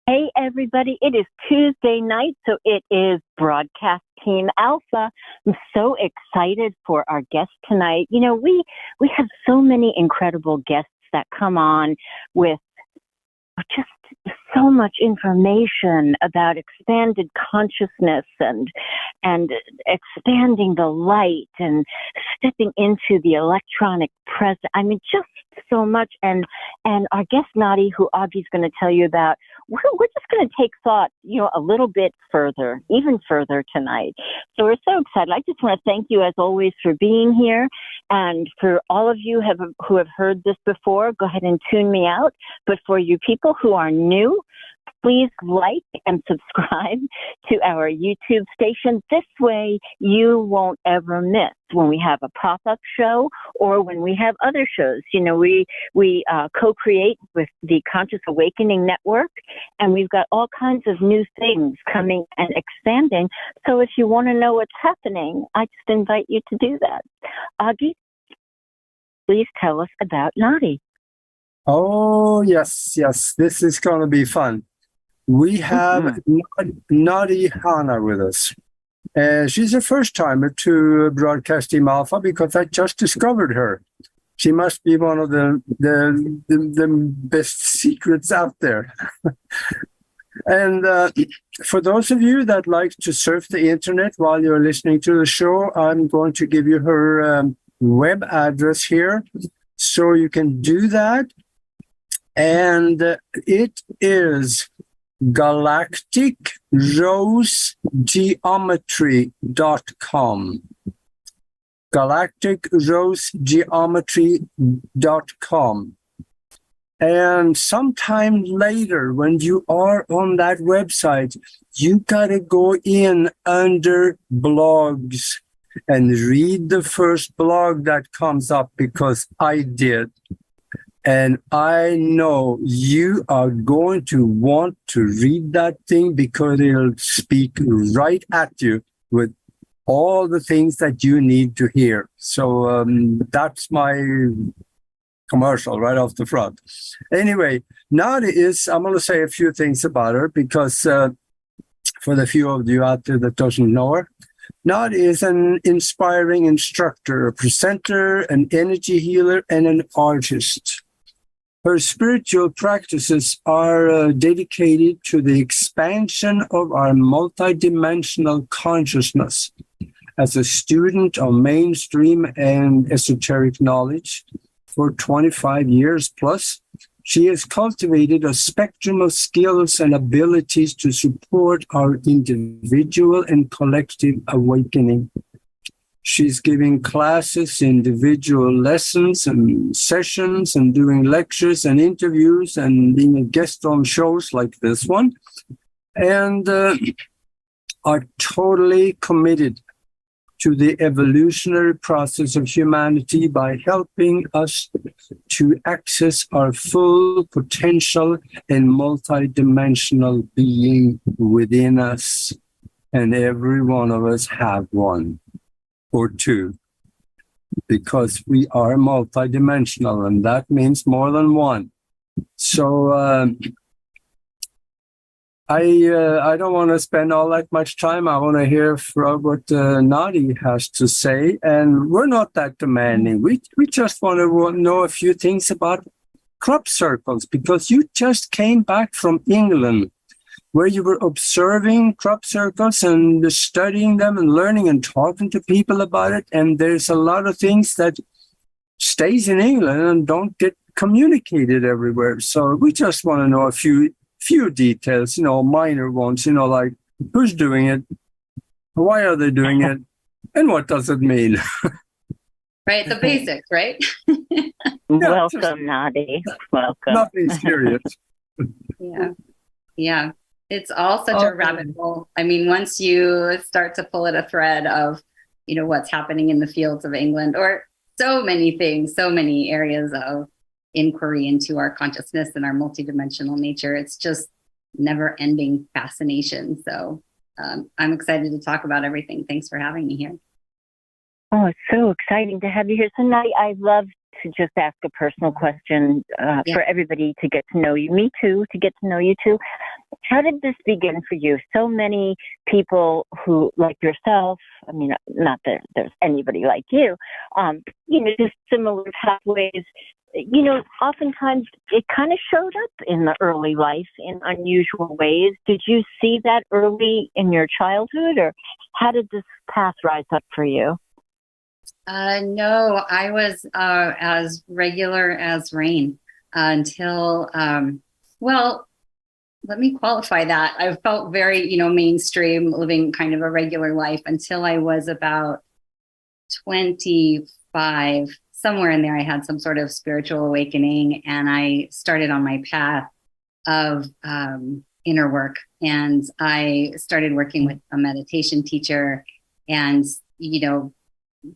Hey, everybody. It is Tuesday night, so it is Broadcast Team Alpha. I'm so excited for our guest tonight. You know, we have so many incredible guests that come on with just so much information about expanded consciousness and expanding the light and stepping into the electronic present. I mean, just so much. And our guest Nadi, who Augie's going to tell you about, we're just going to take thought, a little bit further, even further tonight. So we're so excited. I just want to thank you, as always, for being here. And for all of you who have heard this before, go ahead and tune me out. But for you people who are new, please like and subscribe to our YouTube station. This way, you won't ever miss when we have a pop-up show or when we have other shows. We co-create with the Conscious Awakening Network, and we've got all kinds of new things coming and expanding. So if you want to know what's happening, I just invite you to do that. Augie, please tell us about Nadi. Oh, yes. This is going to be fun. We have Nadi Hana with us. She's a first-timer to Broadcast Team Alpha because I just discovered her. She must be one of the best secrets out there. And for those of you that like to surf the internet while you're listening to the show, I'm going to give you her web address here so you can do that. And it is galacticrosegeometry.com. galacticrosegeometry.com. And sometime later, when you are on that website, you gotta go in under blogs and read the first blog that comes up, because I did. And I know you are going to want to read that thing because it'll speak right at you with all the things that you need to hear. So that's my commercial right off the front. Anyway, Nadi I'm going to say a few things about her because for the few of you out there that doesn't know her, Nadi is an inspiring instructor, a presenter, an energy healer, and an artist. Her spiritual practices are dedicated to the expansion of our multidimensional consciousness. As a student of mainstream and esoteric knowledge for 25 years plus, she has cultivated a spectrum of skills and abilities to support our individual and collective awakening. She's giving classes, individual lessons and sessions, and doing lectures and interviews and being a guest on shows like this one, and are totally committed to the evolutionary process of humanity by helping us to access our full potential and multidimensional being within us. And every one of us have one or two, because we are multidimensional, and that means more than one. So I don't want to spend all that much time. I want to hear from what Nadi has to say, and we're not that demanding. We just want to know a few things about crop circles, because you just came back from England, where you were observing crop circles and studying them and learning and talking to people about it. And there's a lot of things that stays in England and don't get communicated everywhere. So we just want to know a few details, minor ones, like who's doing it, why are they doing it, and what does it mean? Right, the basics, right? Welcome, Nadi. Welcome. Nothing serious. Yeah. It's all such a rabbit hole. I mean, once you start to pull at a thread of, what's happening in the fields of England, or so many things, so many areas of inquiry into our consciousness and our multidimensional nature, it's just never-ending fascination. So I'm excited to talk about everything. Thanks for having me here. Oh, it's so exciting to have you here. So, Nadi, I love to just ask a personal question for everybody to get to know you. Me too, to get to know you too. how did this begin for you? So many people who, like yourself, I mean, not that there's anybody like you, just similar pathways, oftentimes it kind of showed up in the early life in unusual ways. Did you see that early in your childhood, or how did this path rise up for you? No, I was as regular as rain until, well, let me qualify that. I felt very, mainstream, living kind of a regular life until I was about 25. Somewhere in there, I had some sort of spiritual awakening, and I started on my path of inner work. And I started working with a meditation teacher, and,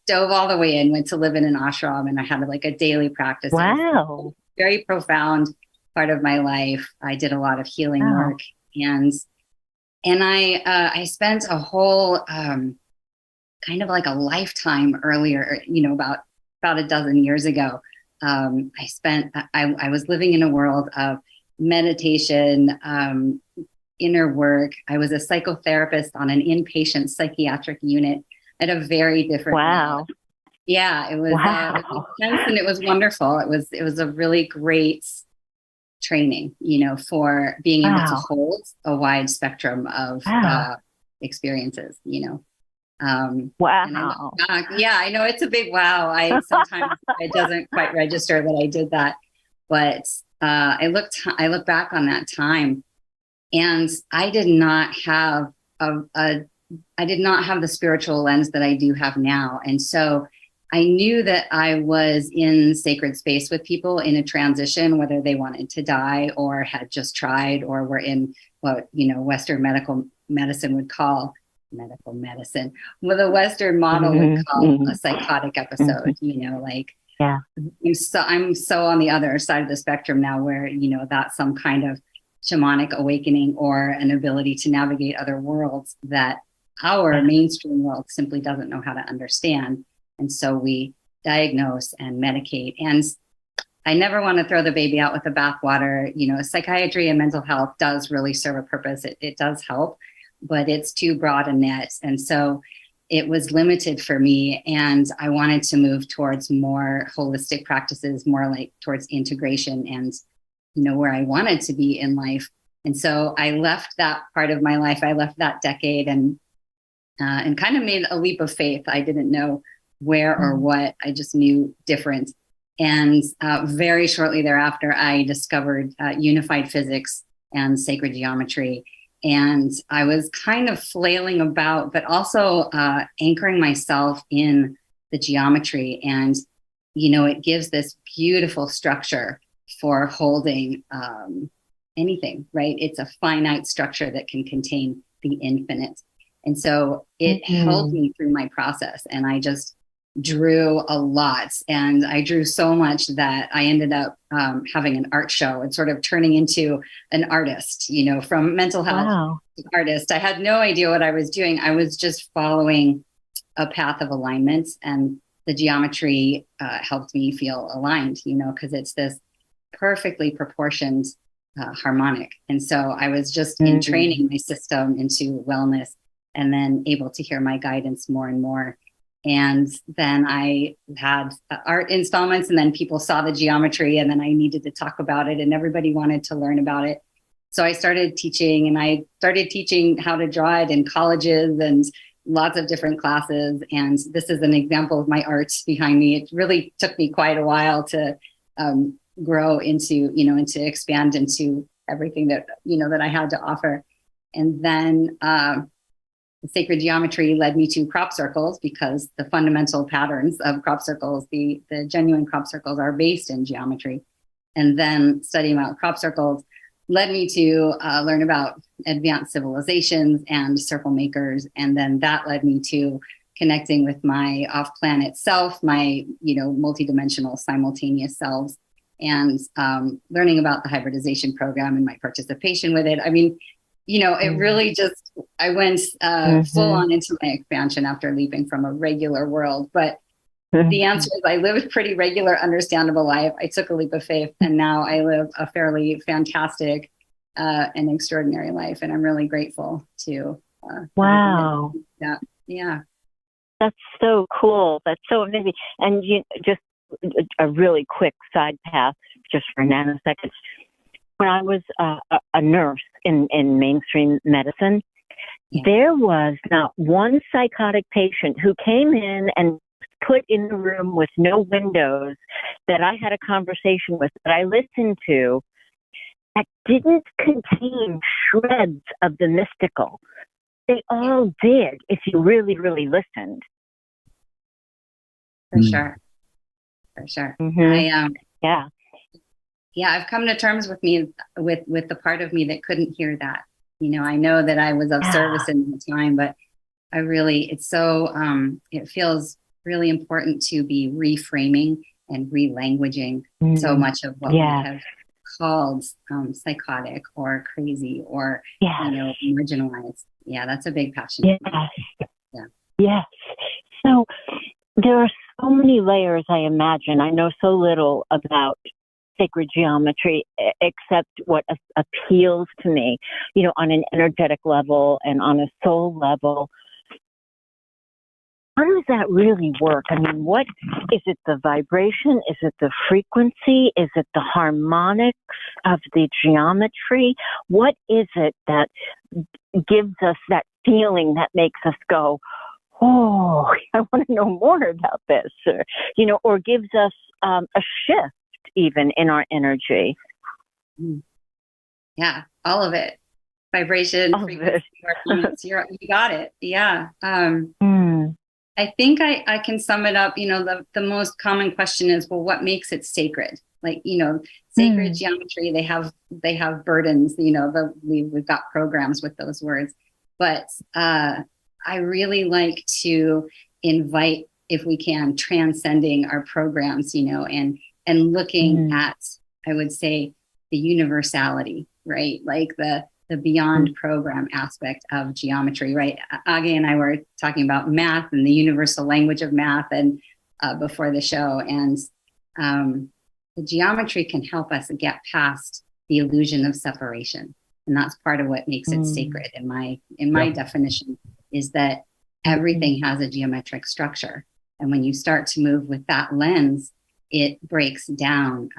dove all the way in, went to live in an ashram, and I had like a daily practice. Wow. Very profound part of my life. I did a lot of healing work, and I spent a whole kind of like a lifetime earlier, about a dozen years ago. I was living in a world of meditation, inner work. I was a psychotherapist on an inpatient psychiatric unit at a very different level. Yeah, it was, it was intense, and it was wonderful. It was a really great training, for being able to hold a wide spectrum of experiences, Wow. Yeah, I know it's a big wow. Sometimes it doesn't quite register that I did that, but I look back on that time, and I did not have the spiritual lens that I do have now. And so I knew that I was in sacred space with people in a transition, whether they wanted to die or had just tried or were in what, Western medical medicine would call medical medicine, what the Western model would call a psychotic episode, Yeah. I'm so on the other side of the spectrum now where, that's some kind of shamanic awakening or an ability to navigate other worlds that our mainstream world simply doesn't know how to understand. And so we diagnose and medicate. And I never want to throw the baby out with the bathwater. Psychiatry and mental health does really serve a purpose. It does help, but it's too broad a net. And so it was limited for me. And I wanted to move towards more holistic practices, more like towards integration and, where I wanted to be in life. And so I left that part of my life. I left that decade and kind of made a leap of faith. I didn't know where or what. I just knew different. And very shortly thereafter, I discovered unified physics and sacred geometry. And I was kind of flailing about, but also anchoring myself in the geometry. And, it gives this beautiful structure for holding anything, right? It's a finite structure that can contain the infinite. And so it held me through my process. And I just drew a lot. And I drew so much that I ended up having an art show and sort of turning into an artist, from mental health to artist. I had no idea what I was doing. I was just following a path of alignment, and the geometry helped me feel aligned, because it's this perfectly proportioned harmonic. And so I was just in training my system into wellness, and then able to hear my guidance more and more. And then I had art installments, and then people saw the geometry, and then I needed to talk about it, and everybody wanted to learn about it. So I started teaching, and I started teaching how to draw it in colleges and lots of different classes. And this is an example of my art behind me. It really took me quite a while to grow into, and to expand into everything that, that I had to offer. And then the sacred geometry led me to crop circles, because the fundamental patterns of crop circles, the genuine crop circles, are based in geometry. And then studying about crop circles led me to learn about advanced civilizations and circle makers. And then that led me to connecting with my off-planet self, my, multidimensional simultaneous selves, and learning about the hybridization program and my participation with it. I mean, it really just, I went full on into my expansion after leaping from a regular world. But the answer is I lived a pretty regular, understandable life. I took a leap of faith, and now I live a fairly fantastic, an extraordinary life. And I'm really grateful to. Wow. That. Yeah. That's so cool. That's so amazing. And just a really quick side path, just for a nanosecond. When I was a nurse in mainstream medicine, there was not one psychotic patient who came in and put in the room with no windows that I had a conversation with, that I listened to, that didn't contain shreds of the mystical. They all did, if you really, really listened. For sure. Mm-hmm. I've come to terms with the part of me that couldn't hear that. I know that I was of service in the time, but it's so, it feels really important to be reframing and relanguaging so much of what we have called psychotic or crazy or, marginalized. Yeah, that's a big passion. Yes. So there are so many layers, I imagine. I know so little about sacred geometry, except what appeals to me, on an energetic level and on a soul level. How does that really work? I mean, what is it? The vibration? Is it the frequency? Is it the harmonics of the geometry? What is it that gives us that feeling that makes us go, oh, I want to know more about this, or gives us a shift even in our energy? Yeah, all of it. Vibration, frequency, you got it. Yeah. I think I can sum it up. The most common question is, well, what makes it sacred? Like, sacred geometry, they have burdens, we've got programs with those words, but I really like to invite, if we can, transcending our programs, and looking at, I would say, the universality, right? Like the beyond program aspect of geometry, right? Age and I were talking about math and the universal language of math and before the show. And the geometry can help us get past the illusion of separation. And that's part of what makes it sacred in my definition, is that everything has a geometric structure. And when you start to move with that lens, it breaks down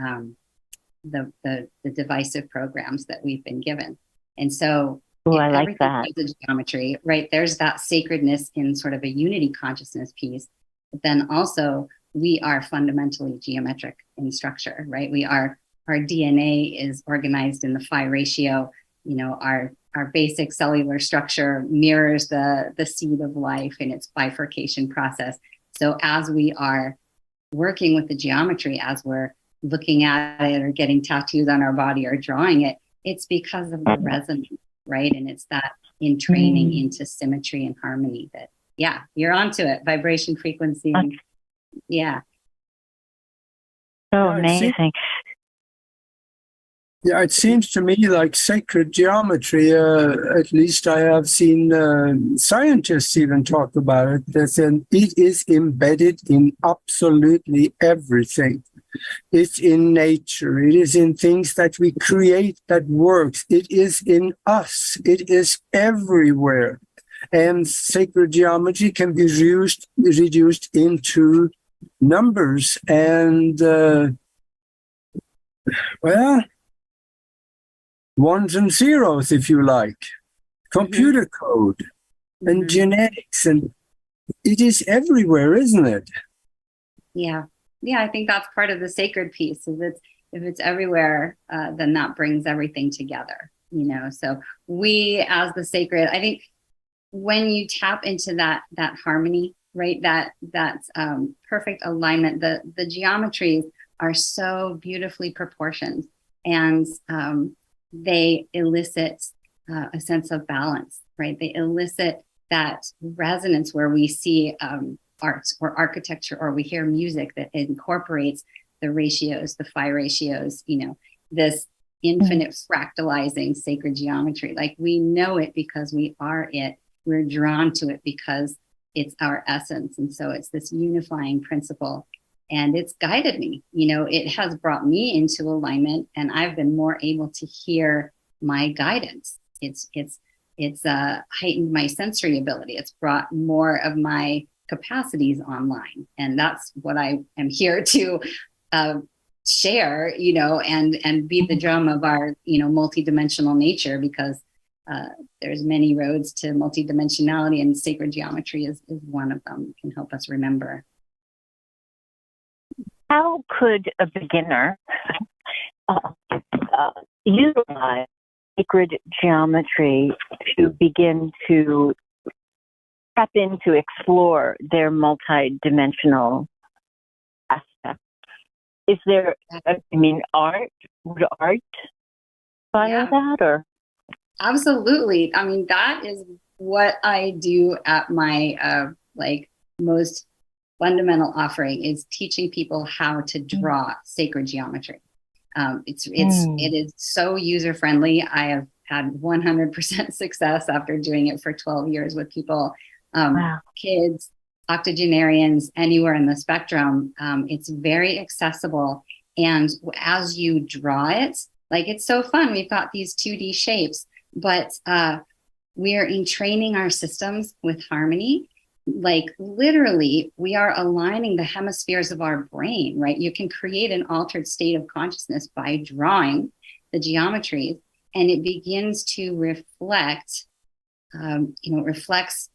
the divisive programs that we've been given. And so I like that. The geometry, right? There's that sacredness in sort of a unity consciousness piece. But then also we are fundamentally geometric in structure, right? Our DNA is organized in the phi ratio. Our basic cellular structure mirrors the seed of life in its bifurcation process. So as we are working with the geometry, as we're looking at it or getting tattoos on our body or drawing it, it's because of the resonance, right? And it's that in training into symmetry and harmony that, you're onto it. Vibration, frequency. So amazing. It seems to me like sacred geometry, at least I have seen scientists even talk about it, that it is embedded in absolutely everything. It's in nature. It is in things that we create that works. It is in us. It is everywhere. And sacred geometry can be reduced into numbers and, ones and zeros, if you like, computer code and genetics, and it is everywhere, isn't it? Yeah, I think that's part of the sacred piece. If it's everywhere, then that brings everything together. So we, as the sacred, I think when you tap into that harmony, right, that's perfect alignment. The geometries are so beautifully proportioned, and they elicit a sense of balance, right? They elicit that resonance where we see art or architecture, or we hear music that incorporates the ratios, the phi ratios, this infinite fractalizing sacred geometry. Like, we know it because we are it. We're drawn to it because it's our essence. And so it's this unifying principle. And it's guided me, it has brought me into alignment, and I've been more able to hear, my guidance. It's heightened my sensory ability. It's brought more of my capacities online. And that's what I am here to share, and beat the drum of our, multidimensional nature, because there's many roads to multidimensionality, and sacred geometry is one of them. It can help us remember. How could a beginner utilize sacred geometry to begin to tap into, explore their multidimensional aspects? Is there, art? Would art follow that, or? Absolutely. I mean, that is what I do at my most fundamental offering, is teaching people how to draw sacred geometry. It is so user friendly. I have had 100% success after doing it for 12 years with people, kids, octogenarians, anywhere in the spectrum. It's very accessible. And as you draw it, it's so fun. We've got these 2D shapes, but we're entraining our systems with harmony. Literally, we are aligning the hemispheres of our brain, right? You can create an altered state of consciousness by drawing the geometries, and it begins to reflect, it reflects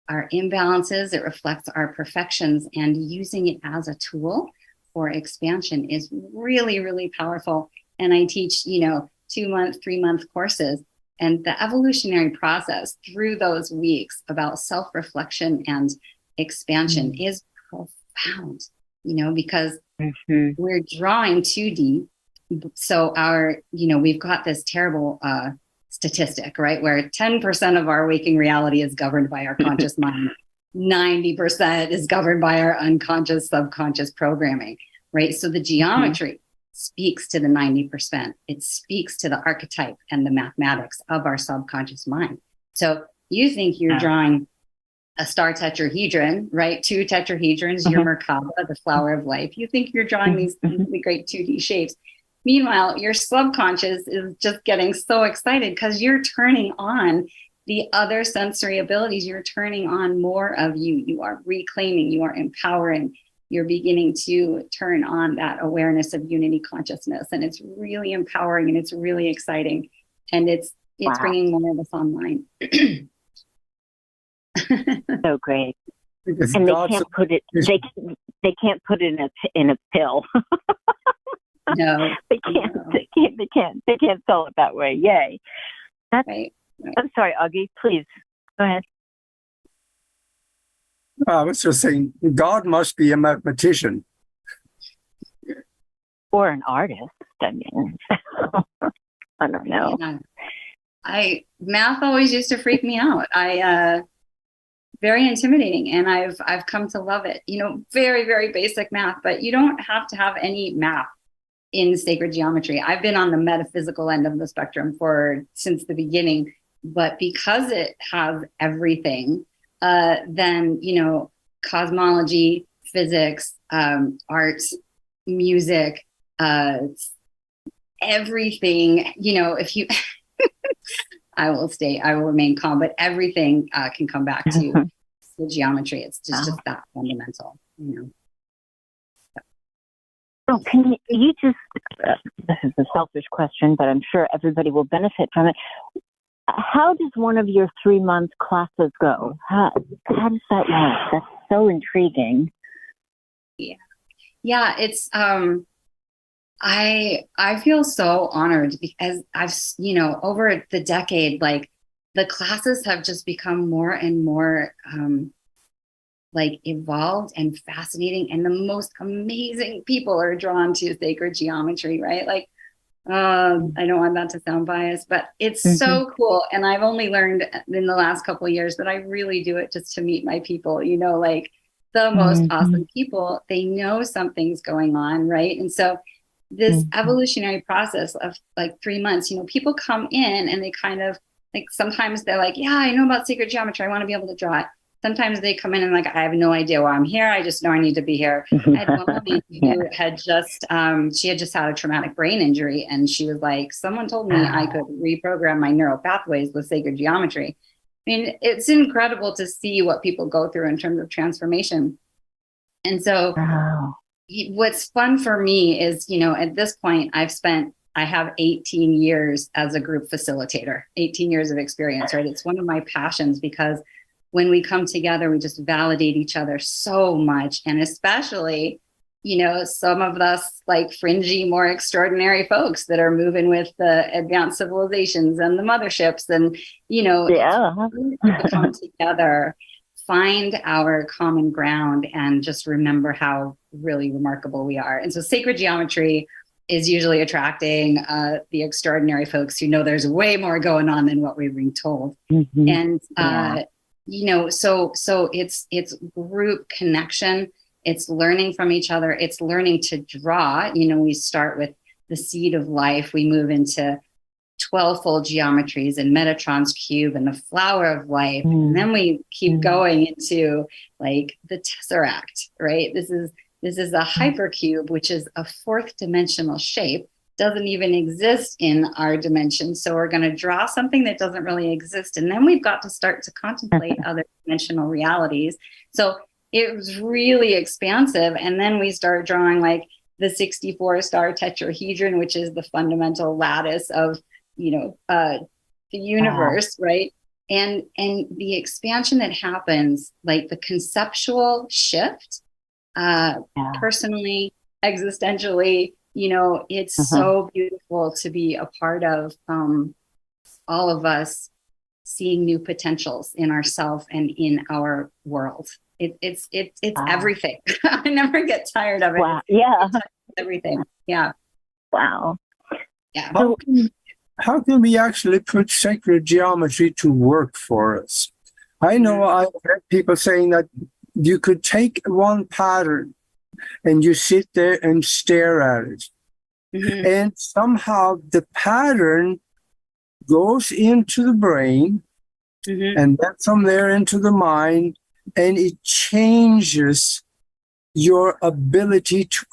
our imbalances, it reflects our perfections, and using it as a tool for expansion is really, really powerful. And I teach, 2-month, 3-month courses. And the evolutionary process through those weeks about self-reflection and expansion is profound, because we're drawing 2D. So we've got this terrible statistic, right? Where 10% of our waking reality is governed by our conscious mind. 90% is governed by our unconscious, subconscious programming, right? So the geometry speaks to the 90%. It speaks to the archetype and the mathematics of our subconscious mind. So you think you're drawing a star tetrahedron, right? 2 tetrahedrons, your Merkaba, the flower of life. You think you're drawing these really great 2D shapes. Meanwhile, your subconscious is just getting so excited because you're turning on the other sensory abilities. You're turning on more of you. You are reclaiming, you are empowering. You're beginning to turn on that awareness of unity consciousness. And it's really empowering and it's really exciting. And it's bringing more of us online. So great. And they can't put it, they can't put it in a pill. No. They can't sell it that way. Yay. That's right. I'm sorry, Augie, please go ahead. I was just saying, God must be a mathematician. Or an artist. I mean, I don't know. Yeah. Math always used to freak me out. Very intimidating, and I've come to love it. Very, very basic math, but you don't have to have any math in sacred geometry. I've been on the metaphysical end of the spectrum since the beginning, but because it has everything, then cosmology, physics, art, music, everything, if you I will remain calm, but everything can come back to the geometry. It's just that fundamental. Oh, can you just this is a selfish question, but I'm sure everybody will benefit from it. How does one of your 3-month classes go? How does that work? That's so intriguing. Yeah. It's I feel so honored because I've over the decade, the classes have just become more and more evolved and fascinating, and the most amazing people are drawn to sacred geometry, right? I don't want that to sound biased, but it's so cool. And I've only learned in the last couple of years that I really do it just to meet my people, the most awesome people. They know something's going on, right? And so this evolutionary process of 3 months, people come in and they kind of sometimes they're like, yeah, I know about sacred geometry. I want to be able to draw it. sometimes they come in and like, I have no idea why I'm here. I just know I need to be here. I had one woman who had just, she had just had a traumatic brain injury. And she was like, someone told me I could reprogram my neural pathways with sacred geometry. I mean, it's incredible to see what people go through in terms of transformation. And so what's fun for me is, at this point, I have 18 years as a group facilitator, 18 years of experience, right? It's one of my passions because when we come together, we just validate each other so much. And especially, some of us like fringy, more extraordinary folks that are moving with the advanced civilizations and the motherships and, come together, find our common ground and just remember how really remarkable we are. And so sacred geometry is usually attracting the extraordinary folks who know there's way more going on than what we're being told. And, so it's group connection. It's learning from each other. It's learning to draw. We start with the seed of life. We move into 12-fold geometries and Metatron's cube and the flower of life. And then we keep going into like the tesseract, right? This is a hypercube, which is a 4th dimensional shape. Doesn't even exist in our dimension. So we're going to draw something that doesn't really exist. And then we've got to start to contemplate other dimensional realities. So it was really expansive. And then we start drawing like the 64-star tetrahedron, which is the fundamental lattice of, the universe, right? And the expansion that happens, like the conceptual shift, personally, existentially, it's so beautiful to be a part of all of us seeing new potentials in ourselves and in our world. It's everything. I never get tired of it. Wow. It's everything. Yeah. Wow. Yeah. How can we actually put sacred geometry to work for us? I know I've heard people saying that you could take one pattern and you sit there and stare at it. And somehow the pattern goes into the brain and then from there into the mind, and it changes your ability to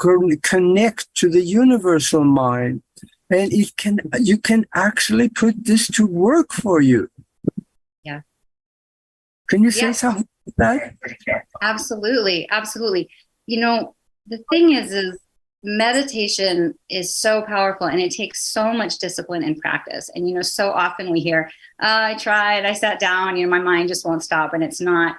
connect to the universal mind. And you can actually put this to work for you. Yeah. Can you say something like that? Absolutely. Absolutely. The thing is meditation is so powerful and it takes so much discipline and practice. And, so often we hear, I tried, I sat down, my mind just won't stop. And it's not,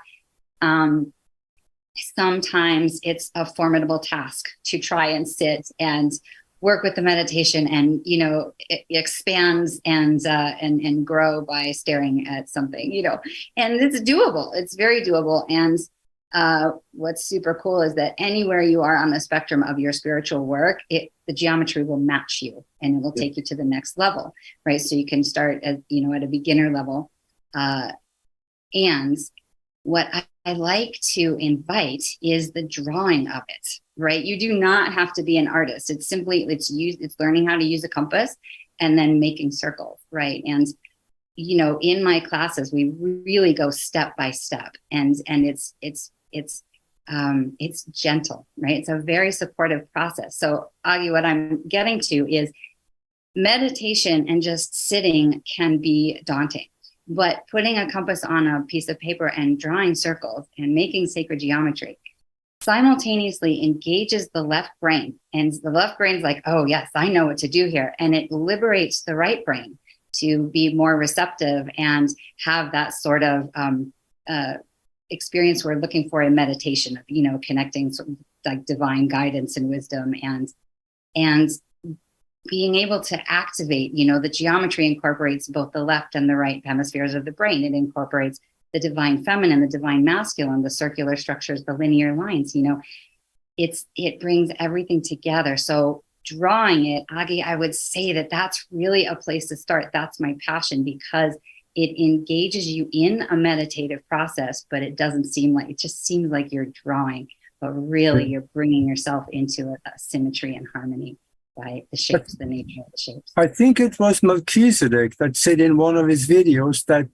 sometimes it's a formidable task to try and sit and work with the meditation and, it expands and grow by staring at something, and it's doable. It's very doable. And what's super cool is that anywhere you are on the spectrum of your spiritual work, the geometry will match you and it will take you to the next level, right? So you can start at a beginner level. And what I like to invite is the drawing of it, right? You do not have to be an artist. It's simply, it's learning how to use a compass and then making circles, right? And, in my classes, we really go step by step and it's gentle, right? It's a very supportive process. So Agi, what I'm getting to is meditation and just sitting can be daunting, but putting a compass on a piece of paper and drawing circles and making sacred geometry simultaneously engages the left brain. And the left brain's like, oh yes, I know what to do here. And it liberates the right brain to be more receptive and have that sort of experience we're looking for in meditation of, connecting sort of like divine guidance and wisdom and being able to activate, the geometry incorporates both the left and the right hemispheres of the brain. It incorporates the divine feminine, the divine masculine, the circular structures, the linear lines, it brings everything together. So drawing it, Agi, I would say that that's really a place to start. That's my passion because it engages you in a meditative process, but it just seems like you're drawing, but really you're bringing yourself into a symmetry and harmony. by the shapes, the nature of the shapes. I think it was Melchizedek that said in one of his videos that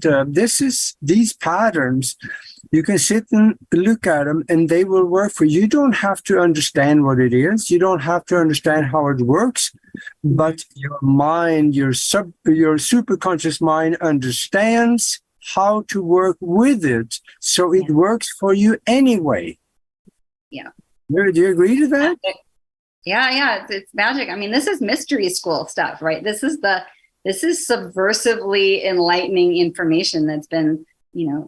these patterns, you can sit and look at them and they will work for you. You don't have to understand what it is. You don't have to understand how it works, but your mind, your superconscious mind understands how to work with it. So it works for you anyway. Yeah. Do you agree to that? Yeah, it's magic. I mean, this is mystery school stuff, right? This is subversively enlightening information that's been,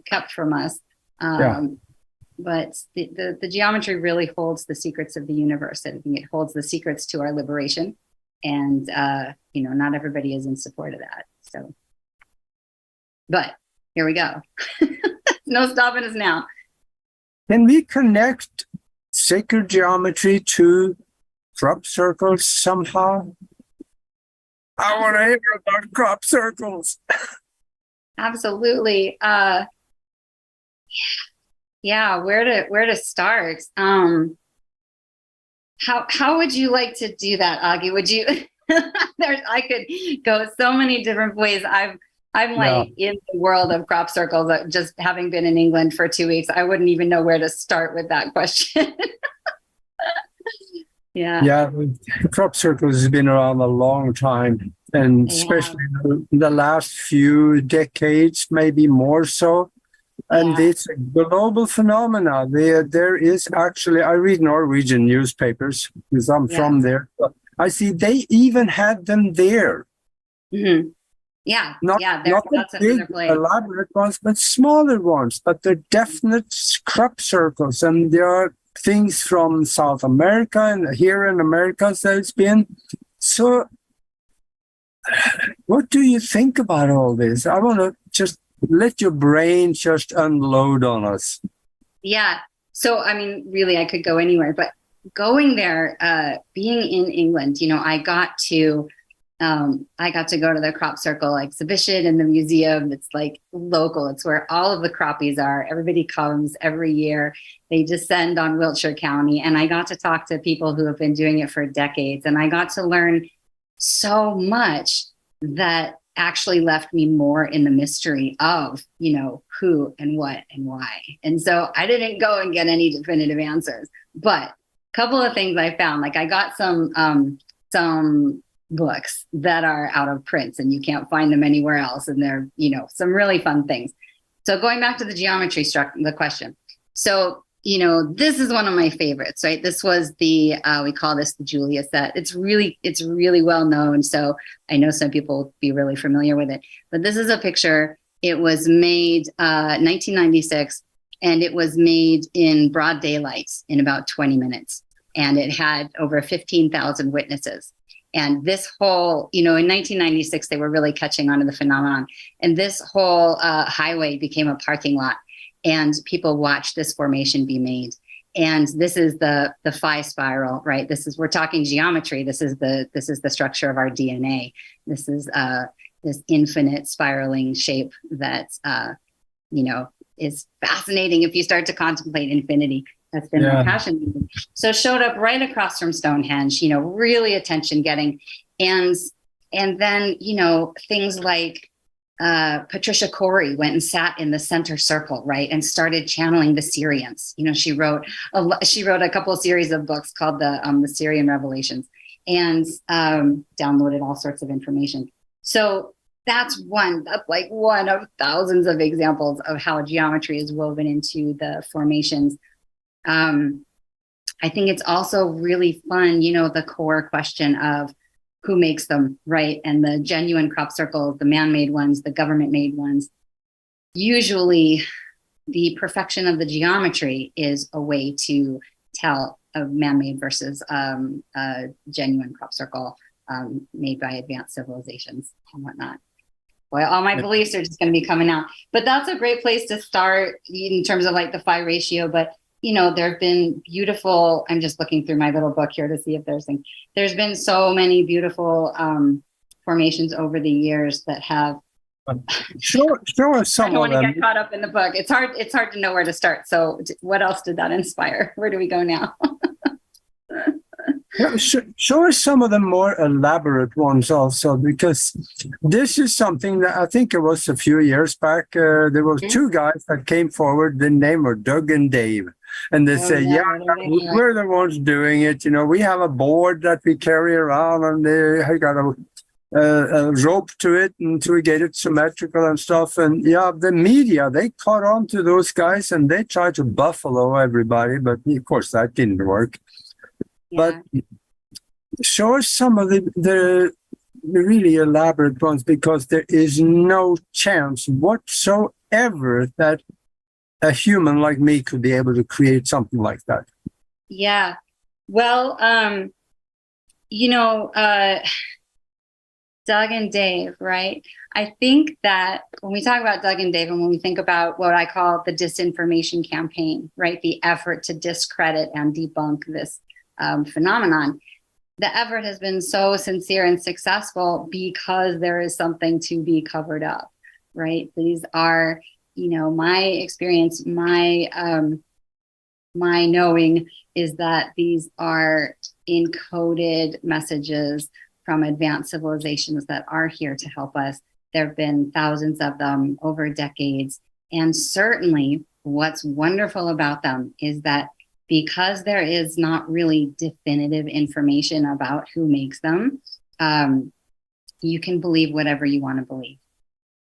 kept from us. But the geometry really holds the secrets of the universe. I think it holds the secrets to our liberation, and not everybody is in support of that. So, but here we go. No stopping us now. Can we connect sacred geometry to crop circles somehow? I want to hear about crop circles. Absolutely. Yeah. Where to start? How would you like to do that, Augie? Would you? I could go so many different ways. I'm like in the world of crop circles. Just having been in England for 2 weeks, I wouldn't even know where to start with that question. Yeah, crop circles has been around a long time, and especially in the last few decades, maybe more so. And it's a global phenomena. There is actually, I read Norwegian newspapers because I'm from there. I see they even had them there. Mm-hmm. Not that's the big, elaborate ones, but smaller ones. But they're definite crop circles, and there are things from South America and here in America that it's been. So what do you think about all this? I want to just let your brain just unload on us. Yeah. So, I mean, really, I could go anywhere, but going there, being in England, I got to go to the crop circle exhibition in the museum. It's like local. It's where all of the crappies are. Everybody comes every year. They descend on Wiltshire County. And I got to talk to people who have been doing it for decades. And I got to learn so much that actually left me more in the mystery of, who and what and why. And so I didn't go and get any definitive answers, but a couple of things I found, like I got some books that are out of print and you can't find them anywhere else. And they're, some really fun things. So going back to the geometry the question. So, this is one of my favorites, right? This was we call this the Julia set. It's really well known. So I know some people will be really familiar with it, but this is a picture. It was made 1996 and it was made in broad daylight in about 20 minutes. And it had over 15,000 witnesses. And this whole, in 1996, they were really catching on to the phenomenon. And this whole highway became a parking lot. And people watched this formation be made. And this is the phi spiral, right? We're talking geometry. This is the structure of our DNA. This is this infinite spiraling shape that, is fascinating if you start to contemplate infinity. That's been my passion. So showed up right across from Stonehenge, really attention getting. And then, things like Patricia Corey went and sat in the center circle, right, and started channeling the Syrians. She wrote a couple of series of books called the Syrian Revelations, and downloaded all sorts of information. So that's like one of thousands of examples of how geometry is woven into the formations. I think it's also really fun, the core question of who makes them, right? And the genuine crop circles, the man-made ones, the government-made ones. Usually the perfection of the geometry is a way to tell a man-made versus a genuine crop circle made by advanced civilizations and whatnot. Boy, all my beliefs are just going to be coming out. But that's a great place to start in terms of like the phi ratio. But there have been beautiful, I'm just looking through my little book here to see if there's been so many beautiful formations over the years that have. Show us some I don't of want them. to get caught up in the book. It's hard to know where to start. So what else did that inspire? Where do we go now? Yeah, show us some of the more elaborate ones also, because this is something that I think it was a few years back. There was two guys that came forward. The name were Doug and Dave, and they say, "Yeah, we're the ones doing it. You know, we have a board that we carry around, and they got a rope to it, and to get it symmetrical and stuff." And yeah, the media, they caught on to those guys, and they tried to buffalo everybody, but of course that didn't work. But show us some of the really elaborate ones, because there is no chance whatsoever that a human like me could be able to create something like that. Yeah. Well, Doug and Dave, right? I think that when we talk about Doug and Dave, and when we think about what I call the disinformation campaign, right? The effort to discredit and debunk this phenomenon, the effort has been so sincere and successful because there is something to be covered up, right? These are, my experience, my knowing is that these are encoded messages from advanced civilizations that are here to help us. There have been thousands of them over decades. And certainly what's wonderful about them is that because there is not really definitive information about who makes them, you can believe whatever you want to believe.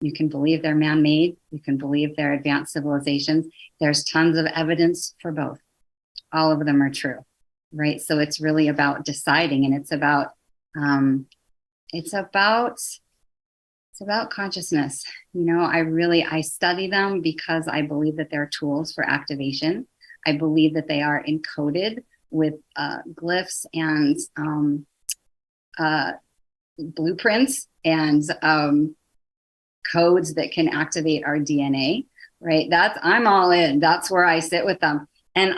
You can believe they're man-made. You can believe they're advanced civilizations. There's tons of evidence for both. All of them are true, right? So it's really about deciding, and it's about consciousness. I study them because I believe that they're tools for activation. I believe that they are encoded with glyphs and blueprints and codes that can activate our DNA, right? I'm all in. That's where I sit with them. And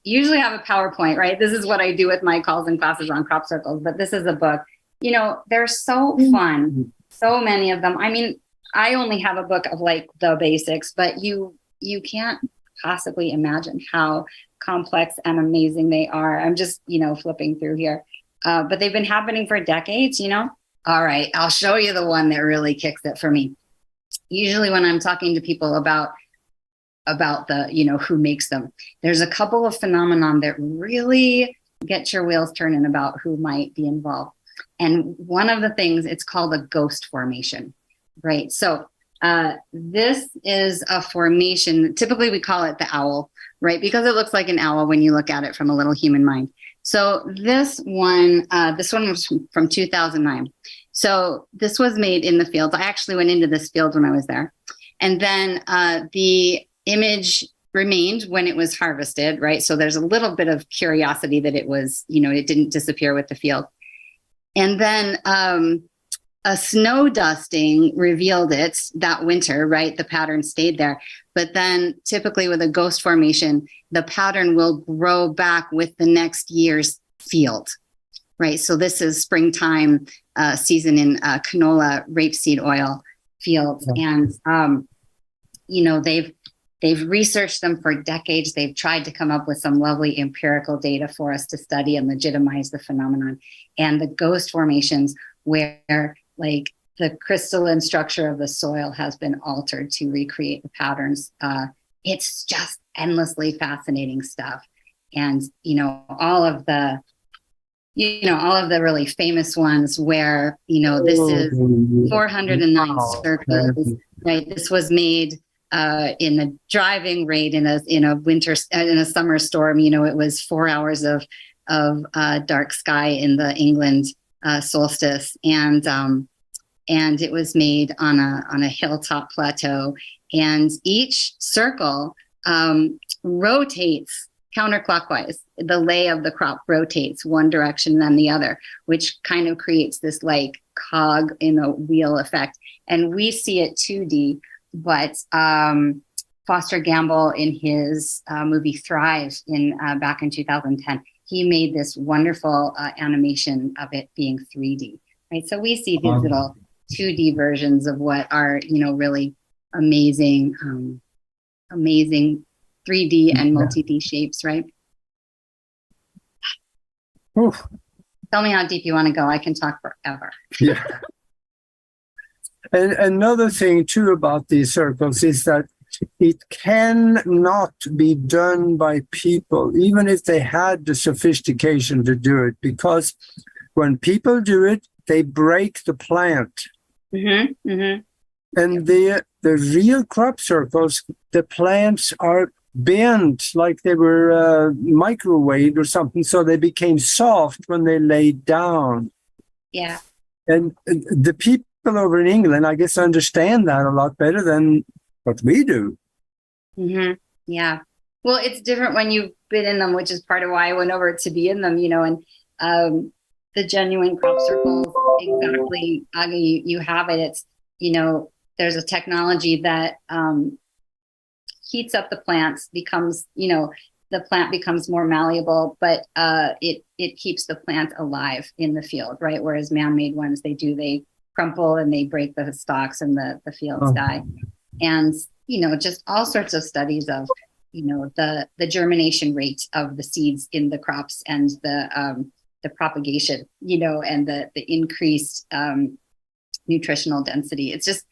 usually have a PowerPoint, right? This is what I do with my calls and classes on crop circles, but this is a book. They're so fun. So many of them. I only have a book of like the basics, but you can't possibly imagine how complex and amazing they are. I'm just, flipping through here. But they've been happening for decades, All right, I'll show you the one that really kicks it for me. Usually when I'm talking to people about the, who makes them, there's a couple of phenomenon that really get your wheels turning about who might be involved. And one of the things, it's called a ghost formation, right? So this is a formation. Typically, we call it the owl, right? Because it looks like an owl when you look at it from a little human mind. So this one was from 2009. So this was made in the fields. I actually went into this field when I was there. And then the image remained when it was harvested, right? So there's a little bit of curiosity that it was, it didn't disappear with the field. And then a snow dusting revealed it that winter, right? The pattern stayed there. But then typically with a ghost formation, the pattern will grow back with the next year's field, right? So this is springtime season in canola rapeseed oil fields. And, they've researched them for decades. They've tried to come up with some lovely empirical data for us to study and legitimize the phenomenon. And the ghost formations where like the crystalline structure of the soil has been altered to recreate the patterns. It's just endlessly fascinating stuff. And, all of the really famous ones where, this is 409 circles, right? This was made in a driving rate in a summer storm. It was 4 hours of dark sky in the England solstice, and it was made on a hilltop plateau, and each circle rotates counterclockwise. The lay of the crop rotates one direction then the other, which kind of creates this like cog in a wheel effect. And we see it 2D, but Foster Gamble in his movie Thrive back in 2010, he made this wonderful animation of it being 3D, right? So we see these little 2D versions of what are, really amazing 3D and multi-D shapes, right? Oof. Tell me how deep you want to go. I can talk forever. Yeah. And another thing too about these circles is that it cannot be done by people, even if they had the sophistication to do it, because when people do it, they break the plant. Mm-hmm, mm-hmm. And the real crop circles, the plants are bent like they were microwaved or something, so they became soft when they laid down. Yeah. And the people over in England, I guess, understand that a lot better than what we do. Mm-hmm. Yeah. Well, it's different when you've been in them, which is part of why I went over to be in them, and the genuine crop circles, exactly, Aga, you have it. It's, there's a technology that heats up the plants, becomes, the plant becomes more malleable, but it keeps the plant alive in the field, right? Whereas man-made ones, they crumple and they break the stalks and the fields die. And, just all sorts of studies of, the germination rate of the seeds in the crops and the propagation, and the increased nutritional density. It's just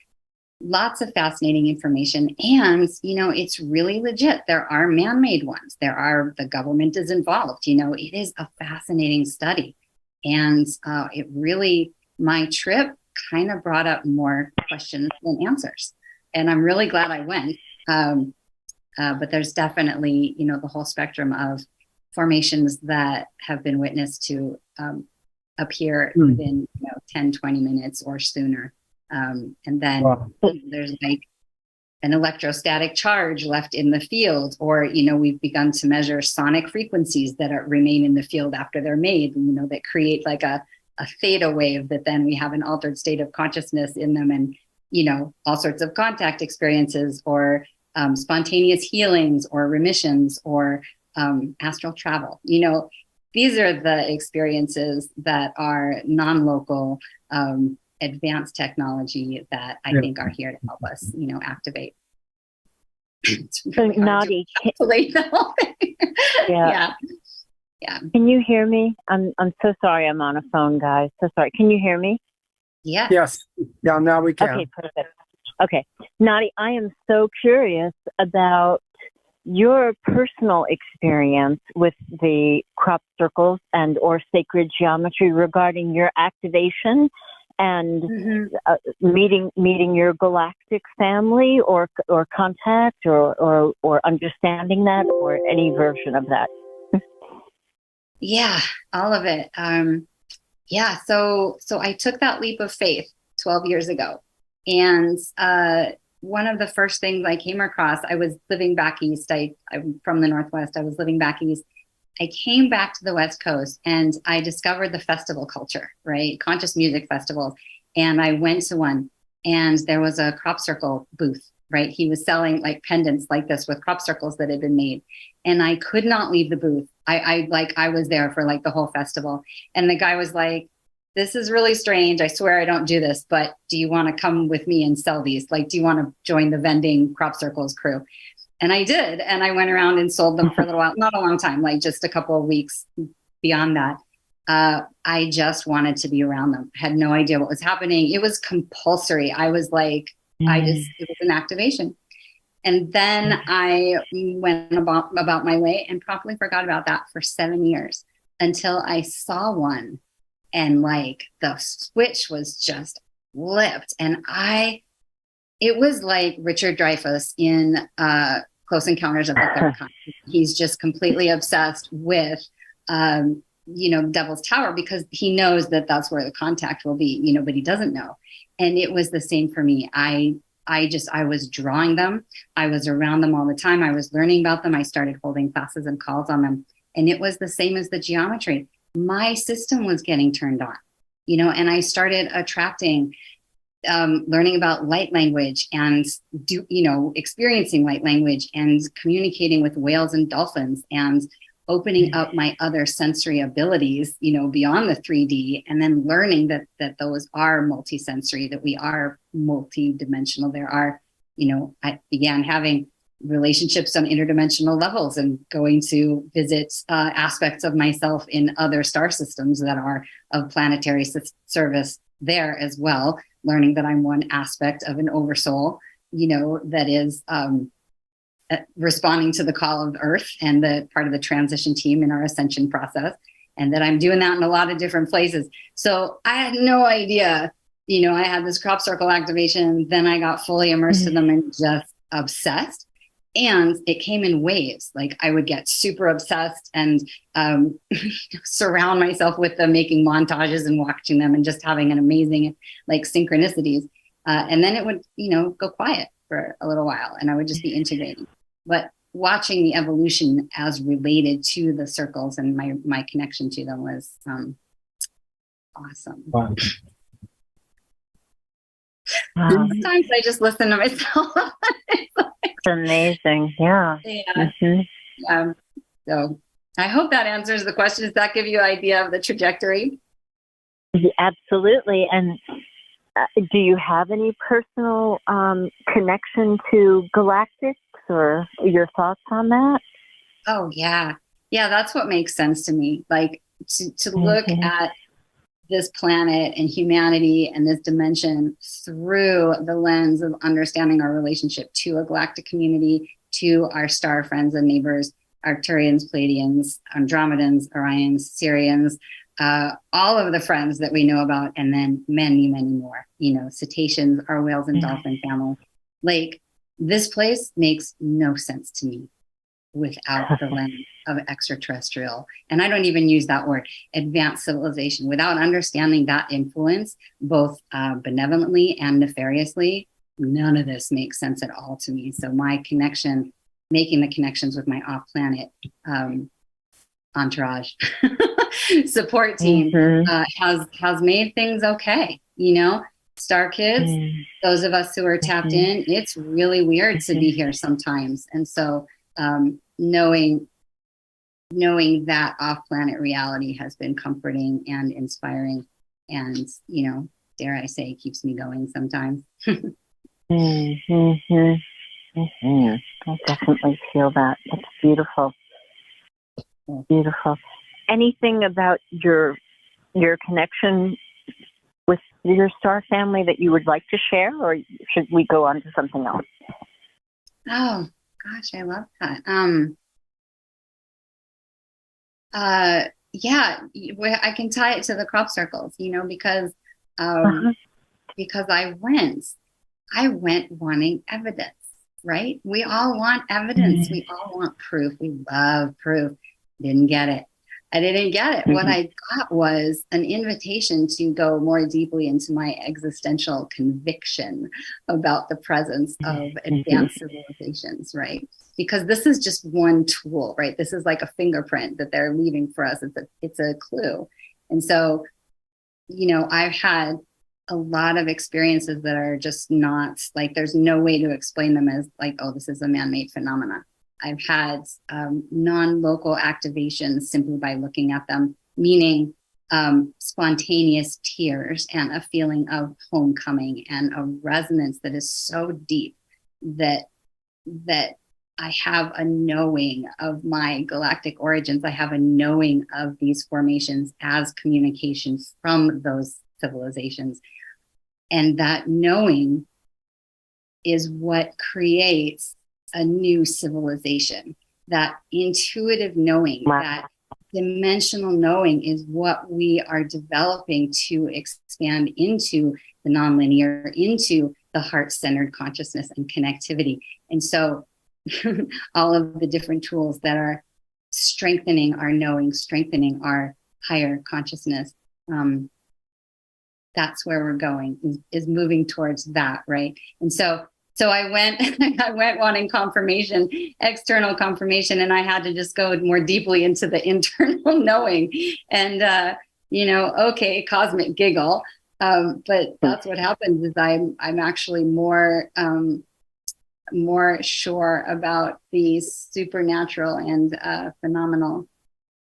lots of fascinating information. And, it's really legit. There are man-made ones. The government is involved. It is a fascinating study. And my trip kind of brought up more questions than answers. And I'm really glad I went. But there's definitely, the whole spectrum of formations that have been witnessed to appear within 10, 20 minutes or sooner. And then there's like an electrostatic charge left in the field, or, we've begun to measure sonic frequencies that remain in the field after they're made, that create like a theta wave that then we have an altered state of consciousness in them, and, all sorts of contact experiences, or spontaneous healings or remissions, or astral travel. These are the experiences that are non-local, advanced technology that I think are here to help us, activate. Really so Nadi, yeah. Can you hear me? I'm so sorry. I'm on a phone, guys. So sorry. Can you hear me? Yeah. Yes. Yeah. Now we can. Okay. Perfect. Okay, Nadi, I am so curious about your personal experience with the crop circles and or sacred geometry regarding your activation and meeting your galactic family or contact or understanding that, or any version of that. Yeah, all of it. So I took that leap of faith 12 years ago. And one of the first things I came across, I was living back east. I'm from the Northwest. I was living back east. I came back to the West Coast and I discovered the festival culture, right? Conscious music festivals. And I went to one, and there was a crop circle booth, right? He was selling like pendants like this with crop circles that had been made. And I could not leave the booth. I was there for like the whole festival. And the guy was like, "This is really strange. I swear I don't do this, but do you want to come with me and sell these? Like, do you want to join the vending crop circles crew?" And I did. And I went around and sold them for a little while, not a long time, like just a couple of weeks. Beyond that, I just wanted to be around them. I had no idea what was happening. It was compulsory. I was like, it was an activation. And then I went about my way and promptly forgot about that for 7 years, until I saw one. And like the switch was just flipped. And it was like Richard Dreyfuss in Close Encounters of the Third Kind. He's just completely obsessed with, Devil's Tower, because he knows that that's where the contact will be, but he doesn't know. And it was the same for me. I was drawing them. I was around them all the time. I was learning about them. I started holding classes and calls on them. And it was the same as the geometry. My system was getting turned on, and I started attracting, learning about light language and experiencing light language and communicating with whales and dolphins and opening up my other sensory abilities, beyond the 3D, and then learning that those are multisensory, that we are multidimensional. There are, I began having relationships on interdimensional levels and going to visit aspects of myself in other star systems that are of planetary service there as well, learning that I'm one aspect of an oversoul, that is responding to the call of Earth and the part of the transition team in our ascension process, and that I'm doing that in a lot of different places. So I had no idea, I had this crop circle activation, then I got fully immersed in them and just obsessed. And it came in waves. Like I would get super obsessed and surround myself with them, making montages and watching them and just having an amazing synchronicities. And then it would, go quiet for a little while and I would just be integrating. But watching the evolution as related to the circles and my connection to them was awesome. Wow. Sometimes I just listen to myself. It's amazing. Yeah. Yeah. So I hope that answers the question. Does that give you an idea of the trajectory? Yeah, absolutely. And do you have any personal connection to galactics or your thoughts on that? Oh, yeah. Yeah, that's what makes sense to me. Like to look at this planet and humanity and this dimension through the lens of understanding our relationship to a galactic community, to our star friends and neighbors, Arcturians, Pleiadians, Andromedans, Orions, Sirians, all of the friends that we know about, and then many, many more, cetaceans, our whales and dolphin family. Like this place makes no sense to me without the lens of extraterrestrial. And I don't even use that word, advanced civilization. Without understanding that influence, both benevolently and nefariously, none of this makes sense at all to me. So my connection, making the connections with my off-planet entourage, support team has made things okay. Star kids, those of us who are tapped in, it's really weird to be here sometimes. And so knowing that off-planet reality has been comforting and inspiring and, dare I say, keeps me going sometimes. I definitely feel that. It's beautiful. Beautiful. Anything about your connection with your star family that you would like to share, or should we go on to something else? Oh, gosh, I love that. Yeah, I can tie it to the crop circles, because I went wanting evidence, right? We all want evidence. We all want proof. We love proof. Didn't get it. I didn't get it. What I got was an invitation to go more deeply into my existential conviction about the presence of advanced civilizations, right? Because this is just one tool, right? This is like a fingerprint that they're leaving for us. It's a clue. And so, I've had a lot of experiences that are just not like, there's no way to explain them as like, oh, this is a man-made phenomena. I've had non-local activations simply by looking at them, meaning spontaneous tears and a feeling of homecoming and a resonance that is so deep that I have a knowing of my galactic origins. I have a knowing of these formations as communications from those civilizations. And that knowing is what creates a new civilization. That intuitive knowing, that dimensional knowing is what we are developing to expand into the nonlinear, into the heart-centered consciousness and connectivity. And so all of the different tools that are strengthening our knowing, strengthening our higher consciousness, that's where we're going, is moving towards that, right? And so I went wanting confirmation, external confirmation, and I had to just go more deeply into the internal knowing. And okay, cosmic giggle, but that's what happens. Is I'm actually more sure about these supernatural and phenomenal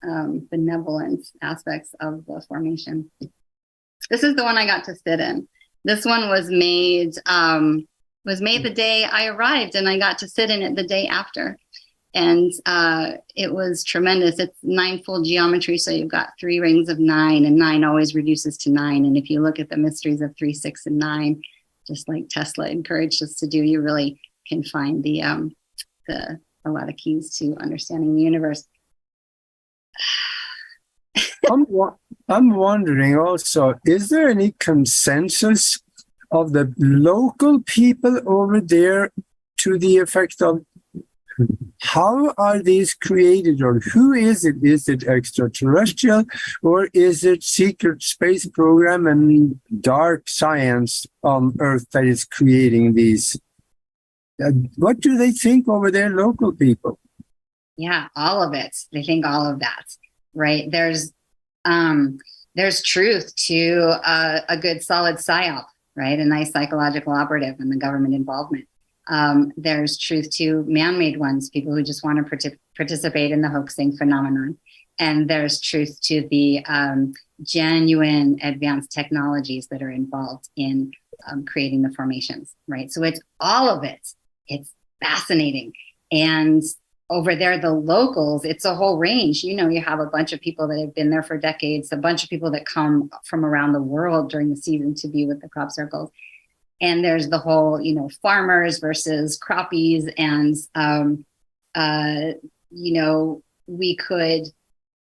benevolent aspects of the formation. This is the one I got to sit in. This one was made was made the day I arrived, and I got to sit in it the day after. And it was tremendous. It's 9-fold geometry, so you've got 3 rings of 9, and 9 always reduces to 9. And if you look at the mysteries of 3, 6, and 9, just like Tesla encouraged us to do, you really can find a lot of keys to understanding the universe. I'm wondering also, is there any consensus of the local people over there to the effect of how are these created, or who is it? Is it extraterrestrial, or is it secret space program and dark science on Earth that is creating these? What do they think over there, local people? Yeah, all of it. They think all of that, right? There's truth to a good solid psyop, right? A nice psychological operative and the government involvement. There's truth to man-made ones, people who just want to participate in the hoaxing phenomenon. And there's truth to the genuine advanced technologies that are involved in creating the formations, right? So it's all of it. It's fascinating. And over there, the locals, it's a whole range. You know, you have a bunch of people that have been there for decades, a bunch of people that come from around the world during the season to be with the crop circles. And there's the whole, you know, farmers versus croppies. And, you know, we could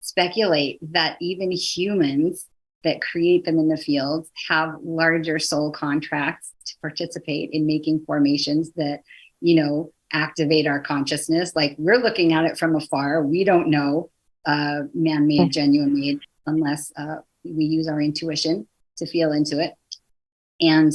speculate that even humans that create them in the fields have larger soul contracts to participate in making formations that, you know, activate our consciousness. Like, we're looking at it from afar. We don't know man-made, genuine-made, unless we use our intuition to feel into it. And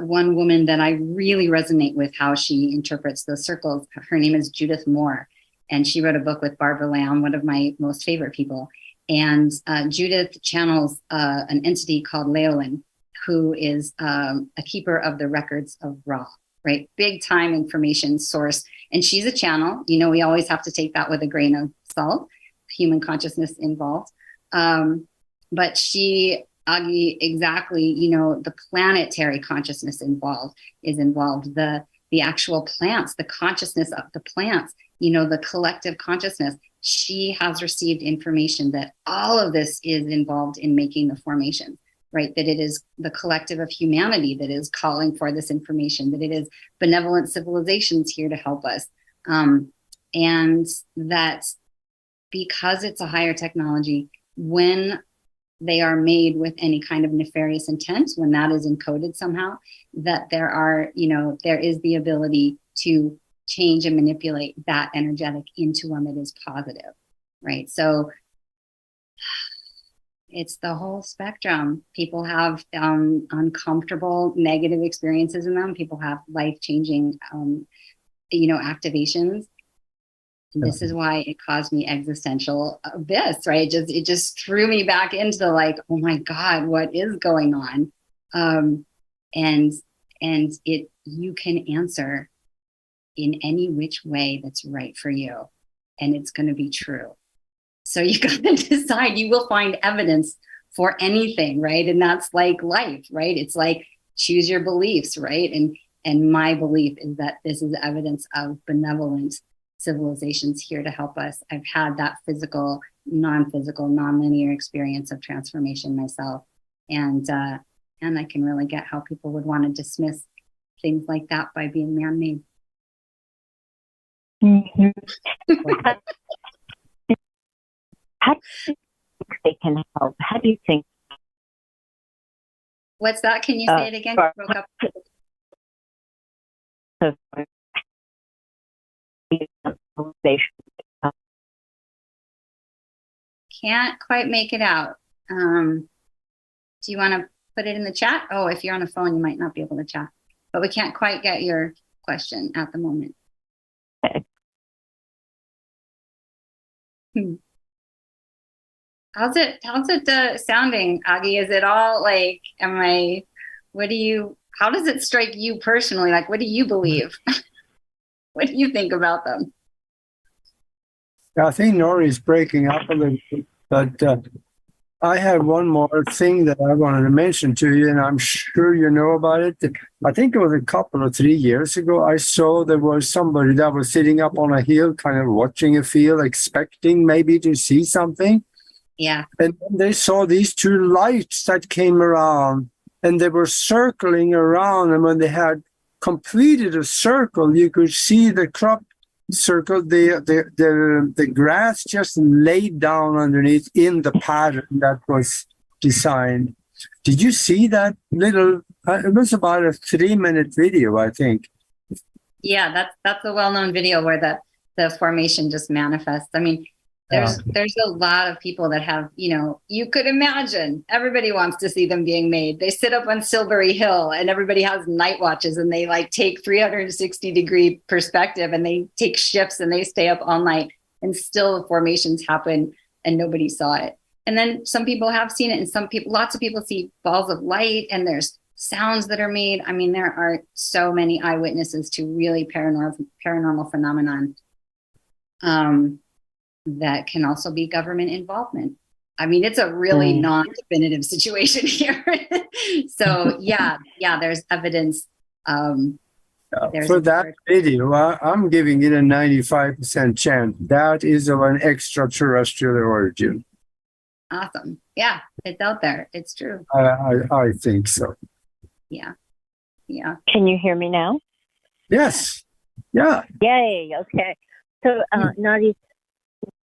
one woman that I really resonate with how she interprets those circles, her name is Judith Moore, and she wrote a book with Barbara Lamb, one of my most favorite people. And Judith channels an entity called Leolin, who is a keeper of the records of Ra, right? Big time information source. And she's a channel. You know, we always have to take that with a grain of salt, human consciousness involved. But she, Agi, exactly, you know, the planetary consciousness is involved, the actual plants, the consciousness of the plants, you know, the collective consciousness. She has received information that all of this is involved in making the formation, right? That it is the collective of humanity that is calling for this information, that it is benevolent civilizations here to help us. And that because it's a higher technology, when they are made with any kind of nefarious intent, when that is encoded somehow, that there are, you know, there is the ability to change and manipulate that energetic into one that is positive, right? So it's the whole spectrum. People have uncomfortable, negative experiences in them. People have life-changing, you know, activations. And this is why it caused me existential abyss, right? It just threw me back into the, like, oh my God, what is going on? And you can answer in any which way that's right for you, and it's going to be true. So you got to decide. You will find evidence for anything, right? And that's like life, right? It's like, choose your beliefs, right? And my belief is that this is evidence of benevolent civilizations here to help us. I've had that physical, non-physical, non-linear experience of transformation myself, and I can really get how people would want to dismiss things like that by being man-made. Mm-hmm. How do you think they can help? How do you think? What's that? Can you say it again? Broke up. Can't quite make it out. Do you want to put it in the chat? Oh, if you're on a phone, you might not be able to chat. But we can't quite get your question at the moment. How's it sounding, Agi? Is it all like, how does it strike you personally? Like, what do you believe? What do you think about them? I think Nori's breaking up a little bit, but I have one more thing that I wanted to mention to you, and I'm sure you know about it. I think it was a couple of 3 years ago. I saw there was somebody that was sitting up on a hill, kind of watching a field, expecting maybe to see something. Yeah. And then they saw these two lights that came around, and they were circling around. And when they had completed a circle, you could see the crop circle, the grass just laid down underneath in the pattern that was designed. Did you see that little? It was about a 3-minute video, I think. Yeah, that's a well-known video where the formation just manifests. I mean, there's a lot of people that have, you could imagine everybody wants to see them being made. They sit up on Silbury Hill and everybody has night watches and they take 360-degree perspective and they take shifts and they stay up all night and still formations happen and nobody saw it. And then some people have seen it and lots of people see balls of light and there's sounds that are made. I mean, there are so many eyewitnesses to really paranormal phenomenon. That can also be government involvement. I mean, it's a really non-definitive situation here. So yeah, there's evidence. For that video, I'm giving it a 95% chance. That is of an extraterrestrial origin. Awesome. Yeah, it's out there. It's true. I think so. Yeah. Can you hear me now? Yes. Yeah. Yay. Okay. So, Nadi,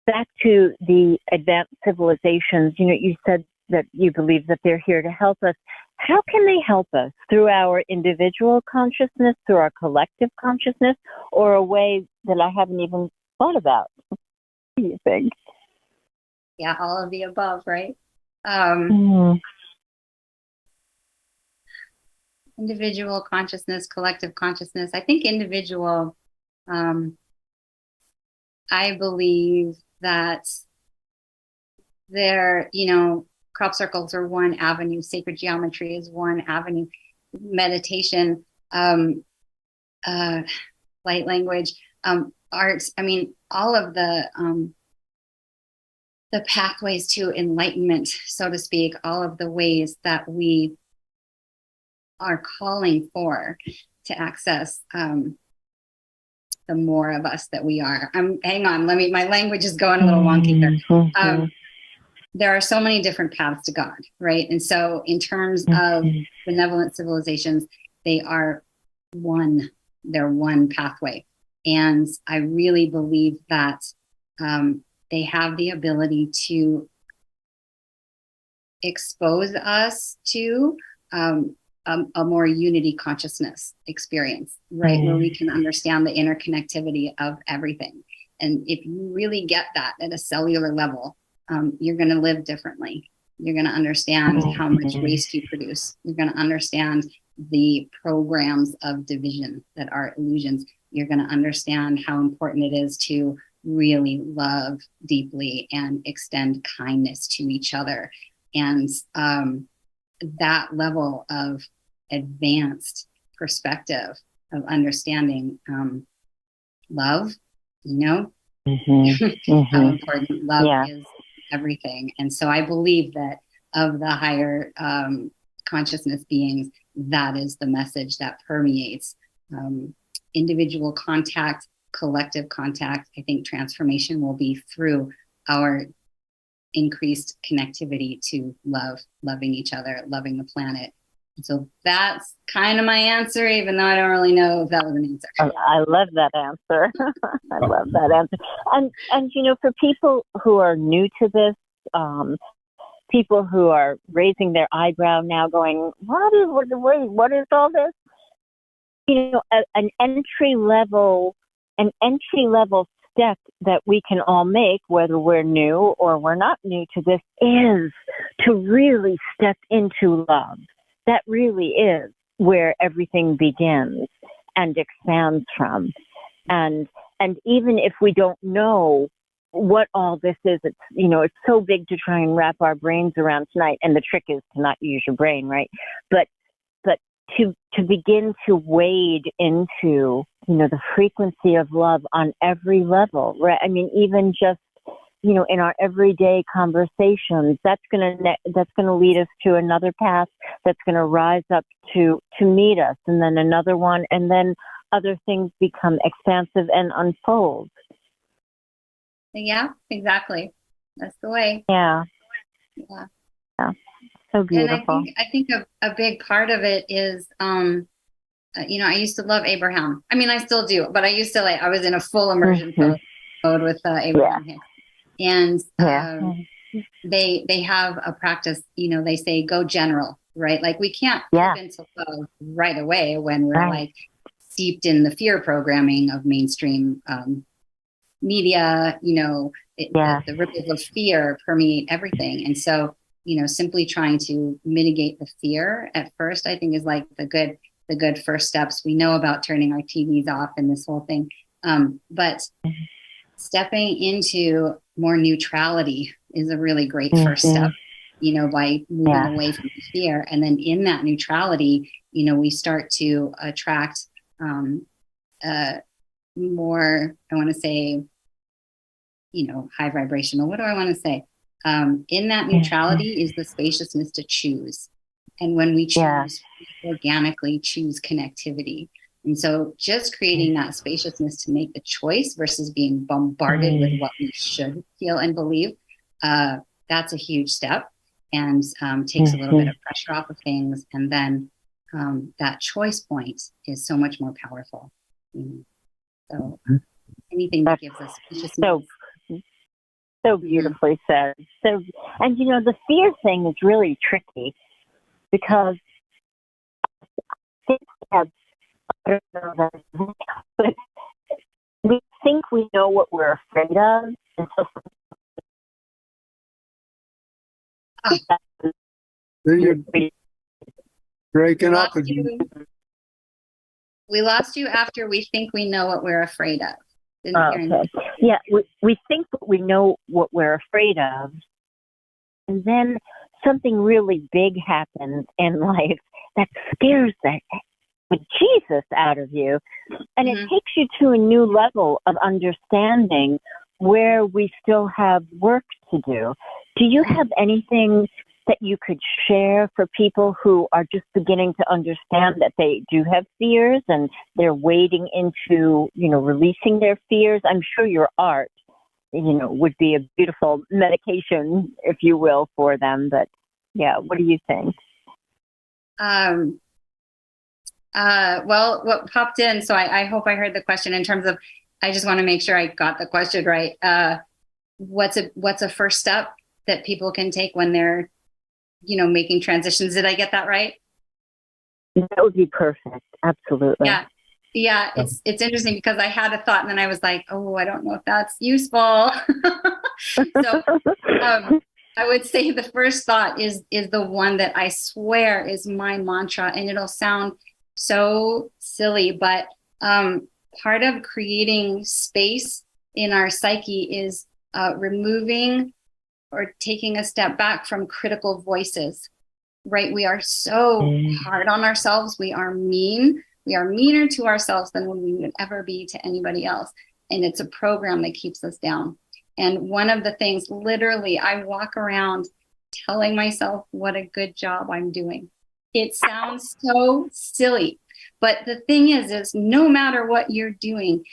back to the advanced civilizations, you said that you believe that they're here to help us. How can they help us? Through our individual consciousness, through our collective consciousness, or a way that I haven't even thought about? What do you think? Yeah, all of the above, right? Individual consciousness, collective consciousness. I think individual, I believe that crop circles are one avenue, sacred geometry is one avenue, meditation, light language, arts. I mean, all of the pathways to enlightenment, so to speak, all of the ways that we are calling for to access the more of us that we are. Hang on, my language is going a little wonky there. There are so many different paths to God, right? And so in terms of benevolent civilizations, they are one, they're one pathway. And I really believe that they have the ability to expose us to a more unity consciousness experience, right? Where we can understand the interconnectivity of everything. And if you really get that at a cellular level, you're going to live differently. You're going to understand how much waste you produce. You're going to understand the programs of division that are illusions. You're going to understand how important it is to really love deeply and extend kindness to each other. And that level of advanced perspective of understanding love, how important love is everything. And so I believe that of the higher consciousness beings, that is the message that permeates individual contact, collective contact. I think transformation will be through our increased connectivity to loving each other, loving the planet. So that's kind of my answer, even though I don't really know if that was an answer. I love that answer. I love that answer. And for people who are new to this, people who are raising their eyebrow now going, what is all this? An entry level step that we can all make, whether we're new or we're not new to this, is to really step into love. That really is where everything begins and expands from. And even if we don't know what all this is, it's so big to try and wrap our brains around tonight. And the trick is to not use your brain, right? But to begin to wade into, the frequency of love on every level, right? I mean, even just in our everyday conversations, that's going to lead us to another path that's going to rise up to meet us, and then another one, and then other things become expansive and unfold. Yeah, exactly. That's the way. Yeah. So beautiful. And I think a big part of it is, I used to love Abraham. I mean, I still do, but I used to I was in a full immersion mode with Abraham Hicks. And they have a practice, they say go general, right? Like we can't flip into love right away when we're steeped in the fear programming of mainstream media, the ripples of fear permeate everything. And so, simply trying to mitigate the fear at first, I think is the good first steps. We know about turning our TVs off and this whole thing. But stepping into more neutrality is a really great first step, by moving away from the fear. And then in that neutrality, we start to attract more, I want to say, high vibrational. What do I want to say? In that neutrality is the spaciousness to choose. And when we choose, we organically choose connectivity. And so just creating that spaciousness to make the choice versus being bombarded with what we should feel and believe, that's a huge step, and takes a little bit of pressure off of things. And then that choice point is so much more powerful. So anything that gives us spaciousness. So beautifully said. So, and the fear thing is really tricky because I don't know that, but we think we know what we're afraid of, and so you're breaking up again. We lost you after we think we know what we're afraid of. Okay. Yeah, we think we know what we're afraid of, and then something really big happens in life that scares the Jesus out of you, and it takes you to a new level of understanding where we still have work to do. Do you have anything that you could share for people who are just beginning to understand that they do have fears and they're wading into, releasing their fears? I'm sure your art, would be a beautiful medication, if you will, for them. But yeah, what do you think? Well, what popped in, so I hope I heard the question in terms of, I just want to make sure I got the question right. What's a first step that people can take when they're making transitions? Did I get that right? That would be perfect. Absolutely. Yeah. It's interesting because I had a thought and then I was like, oh, I don't know if that's useful. So I would say the first thought is the one that I swear is my mantra, and it'll sound so silly, but part of creating space in our psyche is removing or taking a step back from critical voices, right? We are so hard on ourselves. We are mean. We are meaner to ourselves than we would ever be to anybody else. And it's a program that keeps us down. And one of the things, literally, I walk around telling myself what a good job I'm doing. It sounds so silly. But the thing is no matter what you're doing,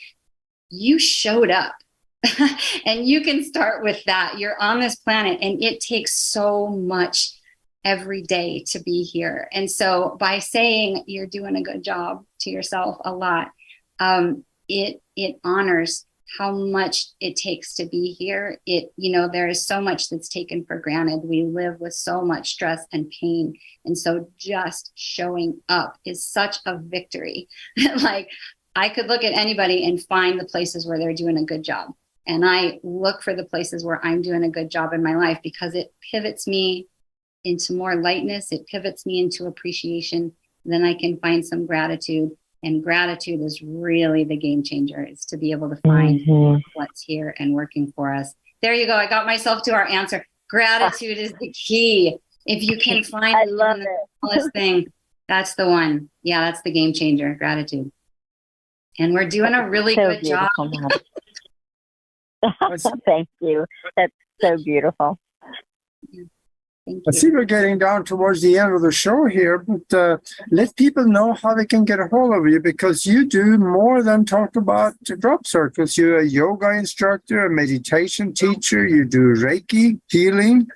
you showed up. And you can start with that. You're on this planet, and it takes so much every day to be here. And so by saying you're doing a good job to yourself a lot, it honors how much it takes to be here. There is so much that's taken for granted. We live with so much stress and pain. And so just showing up is such a victory. Like, I could look at anybody and find the places where they're doing a good job. And I look for the places where I'm doing a good job in my life because it pivots me into more lightness. It pivots me into appreciation. Then I can find some gratitude. And gratitude is really the game changer. It's to be able to find what's here and working for us. There you go. I got myself to our answer. Gratitude is the key. If you can find the smallest thing, that's the one. Yeah, that's the game changer, gratitude. And we're doing a really good job. Thank you. That's so beautiful. Thank I see you. we're getting down towards the end of the show here, but let people know how they can get a hold of you, because you do more than talk about drop circles. You're a yoga instructor, a meditation teacher, you do Reiki healing,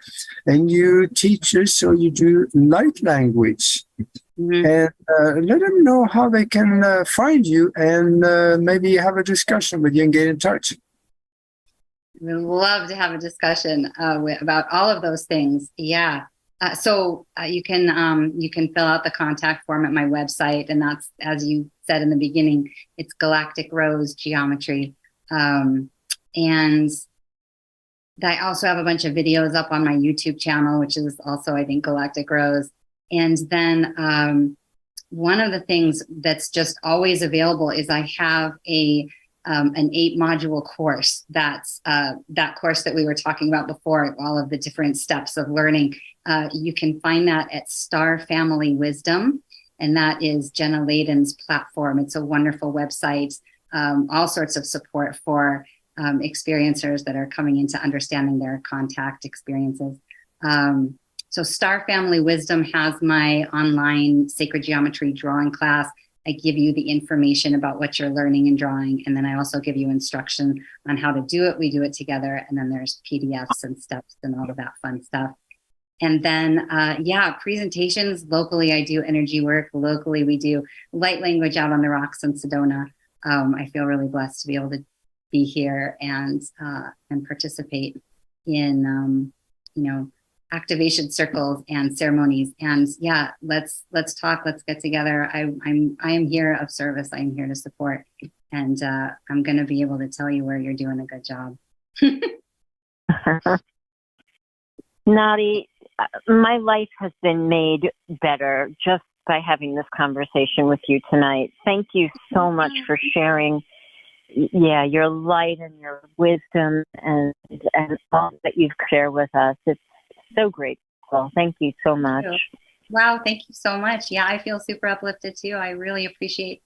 and you teach us, so you do light language. Mhm. And let them know how they can find you and maybe have a discussion with you and get in touch. We'd love to have a discussion about all of those things. Yeah. So you can fill out the contact form at my website, and that's, as you said in the beginning, it's Galactic Rose Geometry. And I also have a bunch of videos up on my YouTube channel, which is also, I think, Galactic Rose. And then one of the things that's just always available is I have an 8-module course. That's that course that we were talking about before, all of the different steps of learning. You can find that at Star Family Wisdom, and that is Jenna Layden's platform. It's a wonderful website, all sorts of support for experiencers that are coming into understanding their contact experiences. So Star Family Wisdom has my online sacred geometry drawing class. I give you the information about what you're learning and drawing, and then I also give you instruction on how to do it. We do it together, and then there's PDFs and steps and all of that fun stuff. And then, presentations locally. I do energy work locally. We do light language out on the rocks in Sedona. I feel really blessed to be able to be here and participate in, activation circles and ceremonies. And yeah, let's talk, let's get together. I am here of service. I am here to support. And I'm going to be able to tell you where you're doing a good job. Nadi, my life has been made better just by having this conversation with you tonight. Thank you so much for sharing, your light and your wisdom and all that you've shared with us. It's so grateful. Thank you so much. Wow, thank you so much. Yeah, I feel super uplifted too. I really appreciate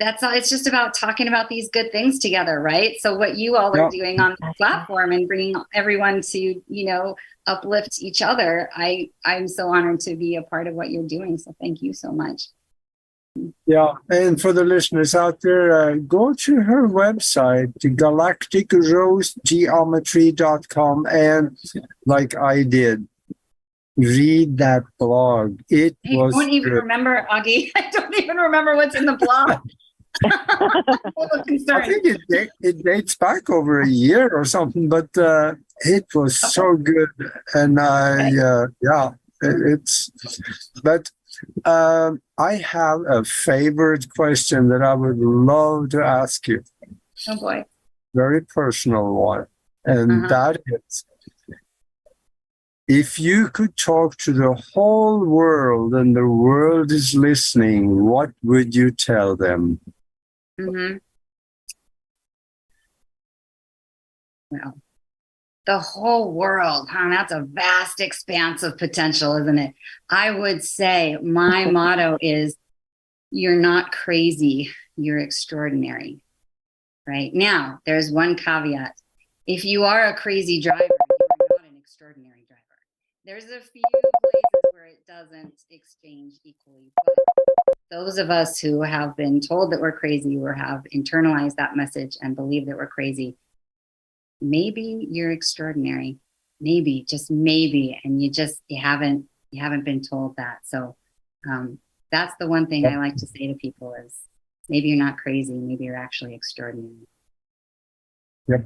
that's all. It's just about talking about these good things together, right? So what you all are doing on the platform and bringing everyone to, uplift each other. I'm so honored to be a part of what you're doing. So thank you so much. Yeah, and for the listeners out there, go to her website, galacticrosegeometry.com, and like I did, read that blog. I don't even remember, Augie. I don't even remember what's in the blog. I think it dates back over a year or something, but it was so good. And I have a favorite question that I would love to ask you. Oh boy. Very personal one. And that is, if you could talk to the whole world and the world is listening, what would you tell them? Well, the whole world, that's a vast expanse of potential, isn't it? I would say my motto is, you're not crazy, you're extraordinary. Right? Now, there's one caveat. If you are a crazy driver, you're not an extraordinary driver. There's a few places where it doesn't exchange equally, but those of us who have been told that we're crazy or have internalized that message and believe that we're crazy, maybe you're extraordinary. Maybe, just maybe, and you haven't been told that. So that's the one thing I like to say to people is, maybe you're not crazy, maybe you're actually extraordinary. Yep.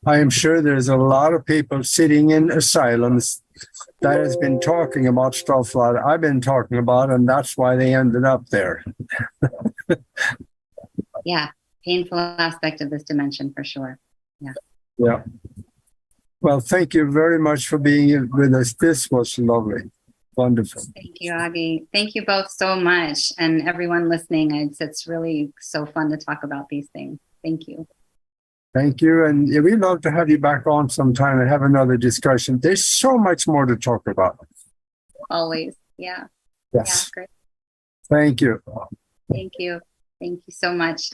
I am sure there's a lot of people sitting in asylums that has been talking about stuff that I've been talking about, and that's why they ended up there. Yeah, painful aspect of this dimension for sure. Yeah. Yeah. Well, thank you very much for being with us. This was lovely. Wonderful. Thank you, Augie. Thank you both so much. And everyone listening, it's really so fun to talk about these things. Thank you. Thank you. And we'd love to have you back on sometime and have another discussion. There's so much more to talk about. Always. Yeah. Yes. Yeah, great. Thank you. Thank you. Thank you so much.